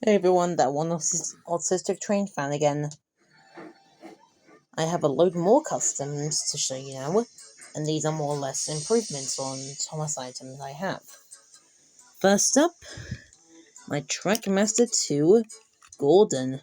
Hey everyone, that one autistic train fan again. I have a load more customs to show you now, and these are more or less improvements on Thomas items I have. First up, my Trackmaster 2 Gordon.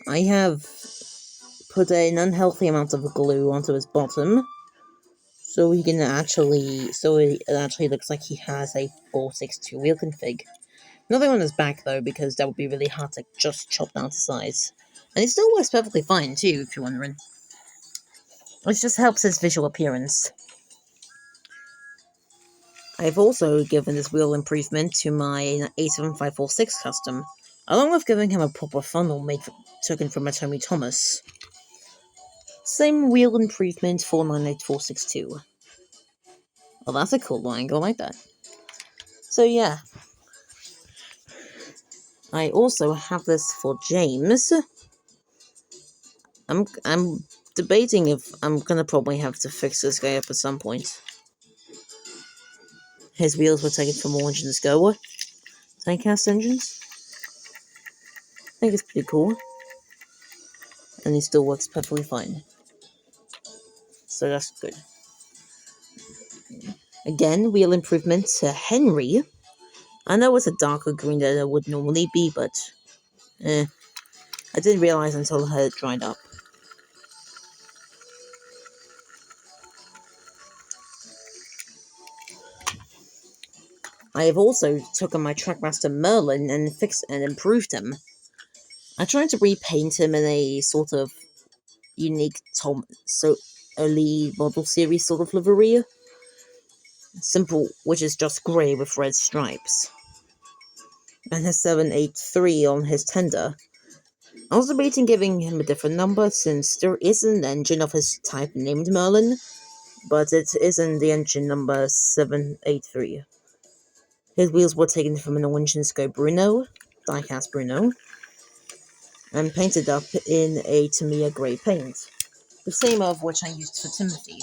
I have put an unhealthy amount of glue onto his bottom, so it actually looks like he has a 462 wheel config. Nothing on his back though, because that would be really hard to just chop down to size. And it still works perfectly fine too, if you're wondering. It just helps his visual appearance. I've also given this wheel improvement to my 87546 custom, along with giving him a proper funnel taken from Atomi Thomas. Same wheel improvement for 98462. Well, that's a cool angle, I like that. So yeah. I also have this for James. I'm debating if I'm gonna probably have to fix this guy up at some point. His wheels were taken from Orange and Go diecast engines. I think it's pretty cool. And he still works perfectly fine. So that's good. Again, wheel improvement to Henry. I know it's a darker green than it would normally be, but I didn't realize until I had it dried up. I have also taken my Trackmaster Merlin and fixed and improved him. I tried to repaint him in a sort of unique early model series sort of livery. Simple, which is just grey with red stripes. And has 783 on his tender. I was debating giving him a different number since there is an engine of his type named Merlin, but it isn't the engine number 783. His wheels were taken from an Orange and Sky Bruno, diecast Bruno, and painted up in a Tamiya grey paint, the same of which I used for Timothy.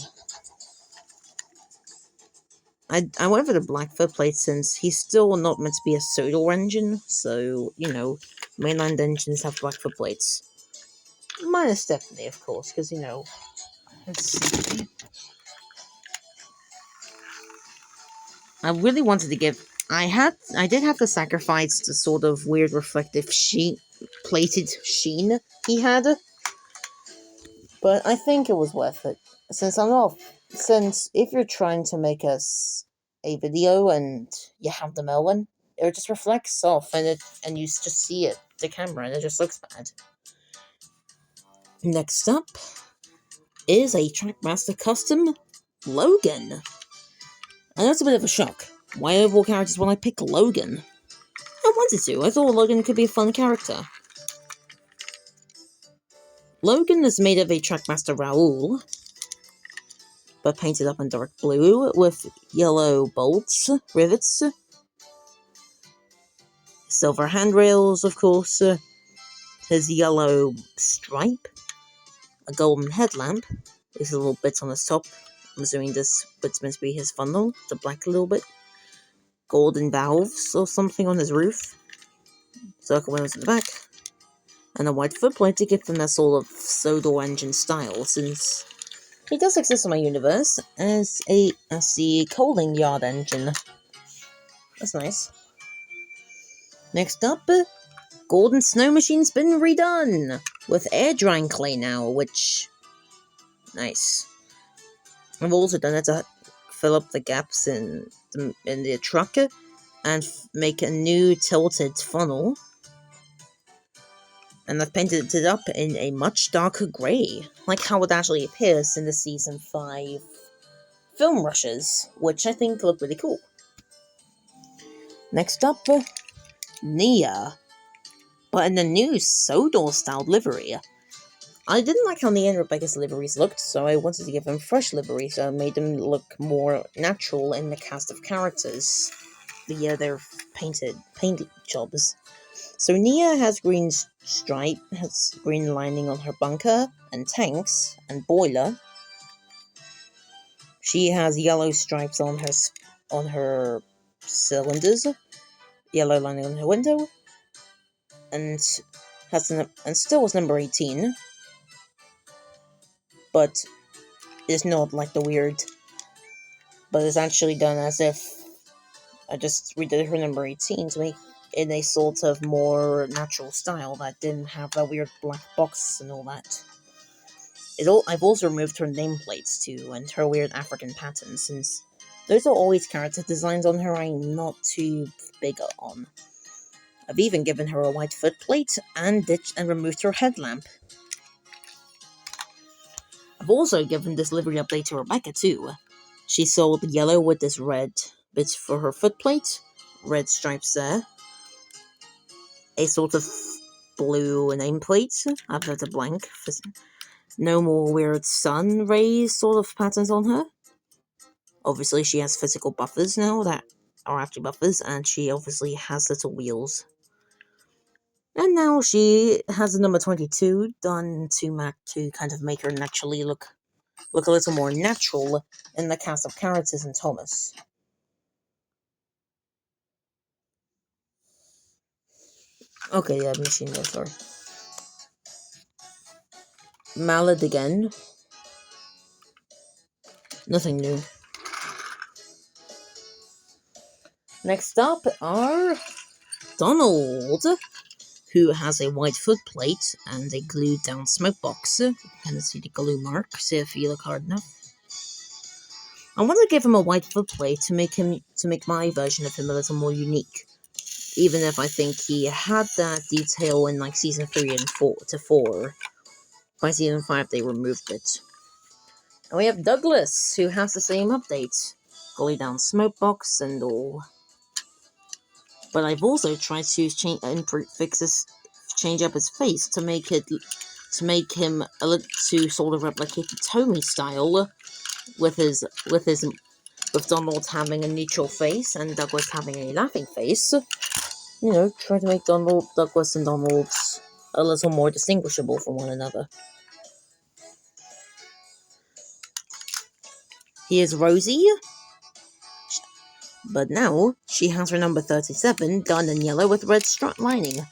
I went for the black footplate since he's still not meant to be a Sodor engine, so, mainline engines have black footplates. Minus Stephanie, of course, because, I really wanted to give. I did have to sacrifice the sort of weird reflective plated sheen he had, but I think it was worth it. Since if you're trying to make us a video and you have the Melon, it just reflects off and you just see it, the camera, and it just looks bad. Next up is a Trackmaster custom Logan. I know it's a bit of a shock. Why overall characters when I pick Logan? I wanted to. I thought Logan could be a fun character. Logan is made of a Trackmaster Raoul, but painted up in dark blue with yellow bolts, rivets, silver handrails, of course, his yellow stripe, a golden headlamp, these little bits on his top. I'm assuming this bit's meant to be his funnel, the black little bit. Golden valves or something on his roof. Circle windows in the back. And a white footplate to give them that sort of Sodor engine style, since he does exist in my universe as the coaling yard engine. That's nice. Next up, Gordon's snow machine's been redone with air drying clay now, which nice. I've also done it to fill up the gaps in the truck and make a new tilted funnel. And I've painted it up in a much darker grey, like how it actually appears in the Season 5 film rushes, which I think look really cool. Next up, Nia, but in a new Sodor-styled livery. I didn't like how Nia and Rebecca's liveries looked, so I wanted to give them fresh liveries, so I made them look more natural in the cast of characters via their paint jobs. So Nia has green has green lining on her bunker and tanks and boiler. She has yellow stripes on her cylinders, yellow lining on her window, and still was number 18, but it's not like the weird, but it's actually done as if I just redid her number 18 to make in a sort of more natural style that didn't have that weird black box and all that. I've also removed her nameplates too, and her weird African patterns, since those are always character designs on her I'm not too big on. I've even given her a white footplate and ditched and removed her headlamp. I've also given this livery update to Rebecca too. She sold yellow with this red bits for her footplate, red stripes there, a sort of blue nameplate after the blank. No more weird sun rays sort of patterns on her. Obviously, she has physical buffers now that are actually buffers, and she obviously has little wheels. And now she has a number 22 done to kind of make her naturally look a little more natural in the cast of characters in Thomas. Okay, yeah, machine there, sorry. Malad again. Nothing new. Next up are Donald, who has a white footplate and a glued down smoke box. You can see the glue marks if you look hard enough. I want to give him a white footplate to make my version of him a little more unique. Even if I think he had that detail in like season 3 and 4. By season 5 they removed it. And we have Douglas, who has the same update. Gully down smoke box and all. But I've also tried to change up his face to make him to sort of replicate the Tommy style, with Donald having a neutral face and Douglas having a laughing face. You know, try to make Douglas and Donald a little more distinguishable from one another. Here's Rosie, but now she has her number 37 done in yellow with red stripe lining.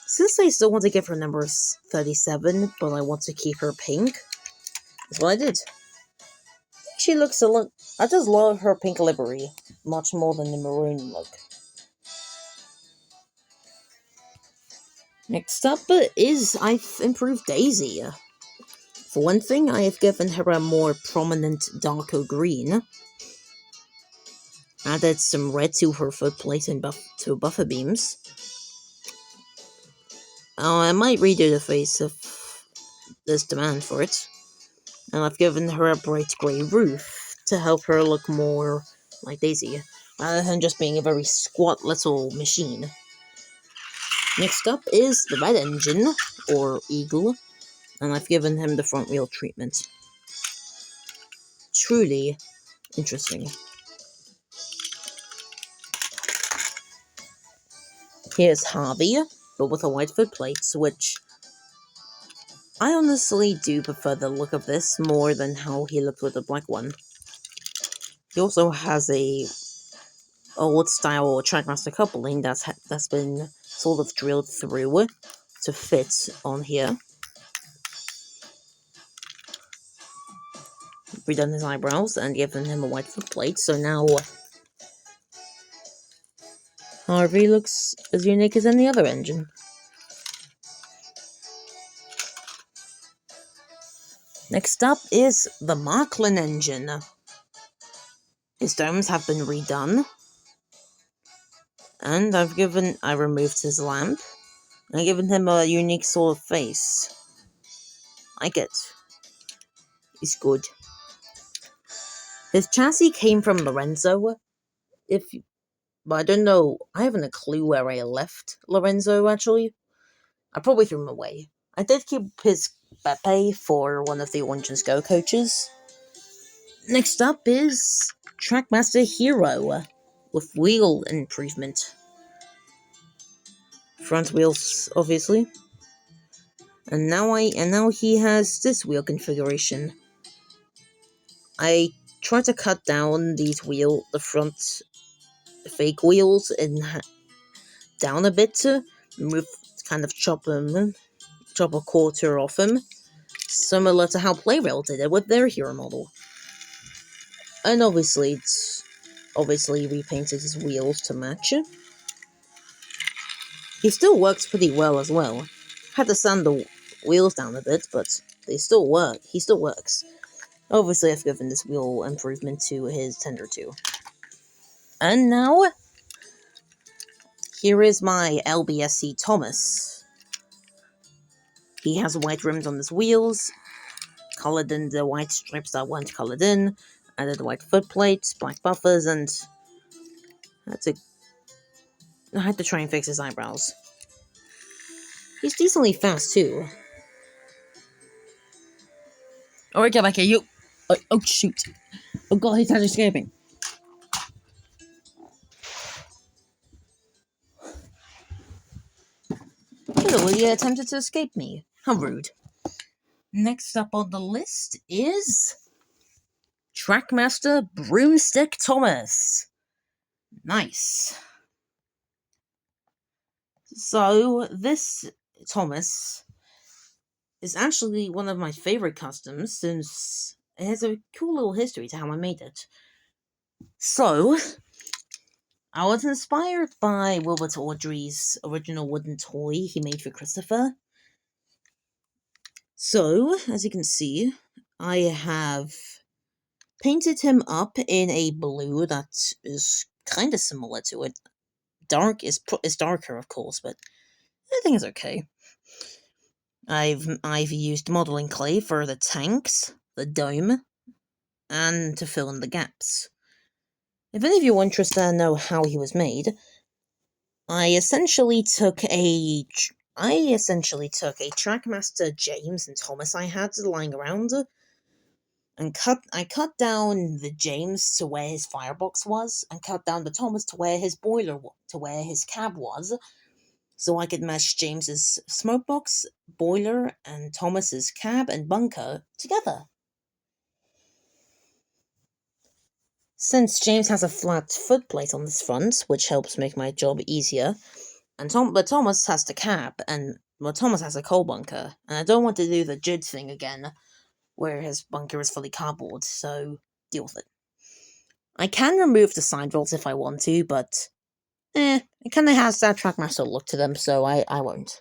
Since I still want to give her number 37, but I want to keep her pink, that's what I did. She looks a lot. I just love her pink livery much more than the maroon look. Next up I've improved Daisy. For one thing, I have given her a more prominent darker green, added some red to her footplate and to buffer beams. I might redo the face if there's demand for it. And I've given her a bright grey roof to help her look more like Daisy, rather than just being a very squat little machine. Next up is the red engine, or Eagle, and I've given him the front wheel treatment. Truly interesting. Here's Harvey, but with a white footplate, which I honestly do prefer the look of this more than how he looked with the black one. He also has a old style Trackmaster coupling that's been sort of drilled through to fit on here. Redone his eyebrows and given him a white footplate, so now Harvey looks as unique as any other engine. Next up is the Marklin engine. His domes have been redone, and I removed his lamp, and I've given him a unique sort of face. I get. He's good. His chassis came from Lorenzo, but I don't know, I haven't a clue where I left Lorenzo, actually. I probably threw him away. I did keep his Pepe for one of the Orange and Go coaches. Next up is Trackmaster Hero, with wheel improvement. Front wheels, obviously. And now he has this wheel configuration. I tried to cut down the front fake wheels, and down a bit to remove, kind of chop a quarter off them, similar to how Playrail did it with their hero model. And obviously repainted his wheels to match it. He still works pretty well as well. Had to sand the wheels down a bit, but they still work. He still works. Obviously, I've given this wheel improvement to his Tender 2. And now, here is my LBSC Thomas. He has white rims on his wheels, colored in the white stripes that weren't colored in, added white foot plates, black buffers, and I had to try and fix his eyebrows. He's decently fast, too. Alright, get back here, you! Oh, shoot. Oh god, he's actually escaping. Hello, he attempted to escape me. How rude. Next up on the list is Trackmaster Broomstick Thomas. Nice. So, this Thomas is actually one of my favorite customs, since it has a cool little history to how I made it. So, I was inspired by Wilbert Awdry's original wooden toy he made for Christopher. So, as you can see, I have painted him up in a blue that is kind of similar to it. Dark is darker, of course, but I think it's okay. I've used modeling clay for the tanks, the dome, and to fill in the gaps. If any of you are interested and know how he was made, I essentially took a Trackmaster James and Thomas I had lying around, and I cut down the James to where his firebox was, and cut down the Thomas to where his cab was, so I could match James's smokebox, boiler, and Thomas's cab and bunker together. Since James has a flat footplate on this front, which helps make my job easier, but Thomas has the cab, Thomas has a coal bunker, and I don't want to do the Jid thing again, where his bunker is fully cardboard, so deal with it. I can remove the side rolls if I want to, but it kinda has that Trackmaster look to them, so I won't.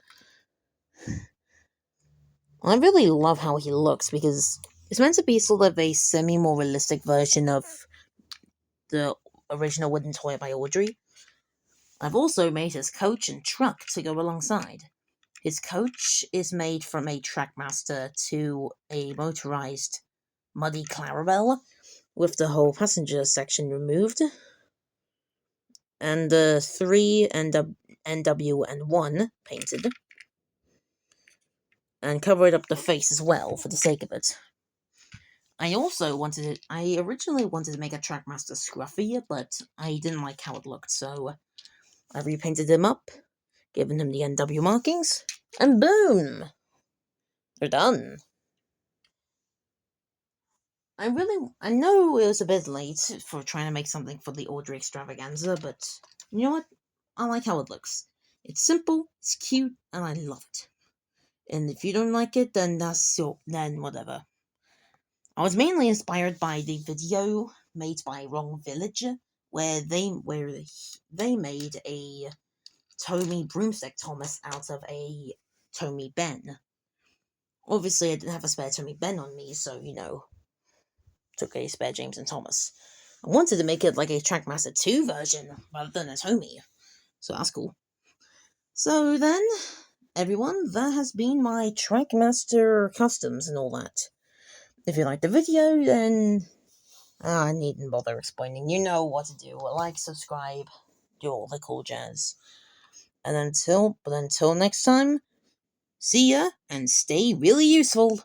I really love how he looks, because it's meant to be sort of a semi-more realistic version of the original wooden toy by Awdry. I've also made his coach and truck to go alongside. His coach is made from a Trackmaster to a motorized muddy Clarabelle, with the whole passenger section removed, and the 3 NW and 1 painted, and covered up the face as well for the sake of it. I originally wanted to make a Trackmaster Scruffy, but I didn't like how it looked, so I repainted him up, given him the NW markings, and boom! They're done. I know it was a bit late for trying to make something for the Awdry extravaganza, but you know what? I like how it looks. It's simple, it's cute, and I love it. And if you don't like it, then then whatever. I was mainly inspired by the video made by Wrong Village, where they made a Tommy Broomstick Thomas out of a Tommy Ben. Obviously, I didn't have a spare Tommy Ben on me, so, took a spare James and Thomas. I wanted to make it like a Trackmaster 2 version, rather than a Tommy, so that's cool. So then, everyone, that has been my Trackmaster customs and all that. If you liked the video, then I needn't bother explaining. You know what to do. Like, subscribe, do all the cool jazz. And until next time, see ya, and stay really useful.